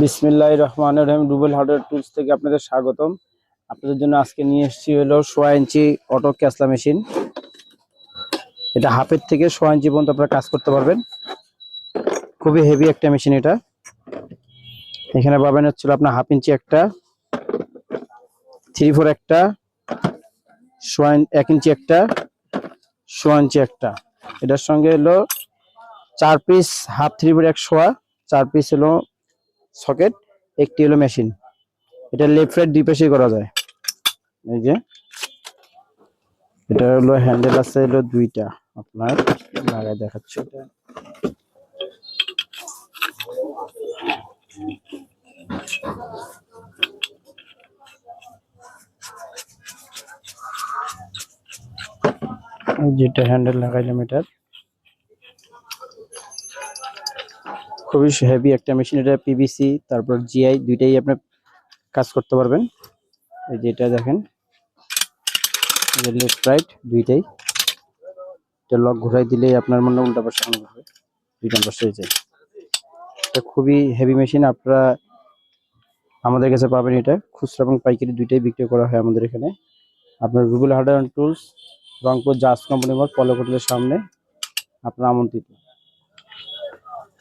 বিসমিল্লাহির রহমানির রহিম। Rubel hardware tools থেকে আপনাদের স্বাগতম। আপনাদের জন্য আজকে নিয়ে এসেছি হলো 1.5 ইঞ্চি অটো ক্যাসলা মেশিন। এটা হাফের থেকে 1.5 ইঞ্চি পর্যন্ত আপনারা কাজ করতে পারবেন। খুবই হেভি একটা মেশিন এটা। এখানে পাবেন হচ্ছিল আপনার 1/2 ইঞ্চি একটা, 3/4 একটা, 1 ইঞ্চি একটা, 1.5 ইঞ্চি একটা। এটার সঙ্গে হলো 4 পিস হাফ 3/4 এক শোয়া, 4 পিস হলো সকেট, একটি হলো মেশিন। এটা লেফট রাইট দুই পাশেই করা যায়। এই যে এটা হলো হ্যান্ডেল আছে হলো দুইটা, আপনার লাগাই দেখাচ্ছি। এটা যেটা হ্যান্ডেল লাগাইলাম, এটা খুবই হেভি একটা মেশিন। এটা পিভিসি তারপর জিআই দুইটাই আপনি কাজ করতে পারবেন। এই যে এটা দেখেন, লেফট রাইট দুইটাই। এটা লক ঘুরাই দিলেই আপনার মনে উল্টা পাশে ঘুরবে, দুইটা পাশে যায়। এটা খুবই হেভি মেশিন। আপনারা আমাদের কাছে পাবেন। এটা খুচরা এবং পাইকারি দুইটাই বিক্রি করা হয় আমাদের এখানে। আপনার রুবেল হার্ডওয়্যার টুলস, রংপুর জাজ কোম্পানি মোড়, পলো হোটেলের সামনে। আপনারা আমন্ত্রিত।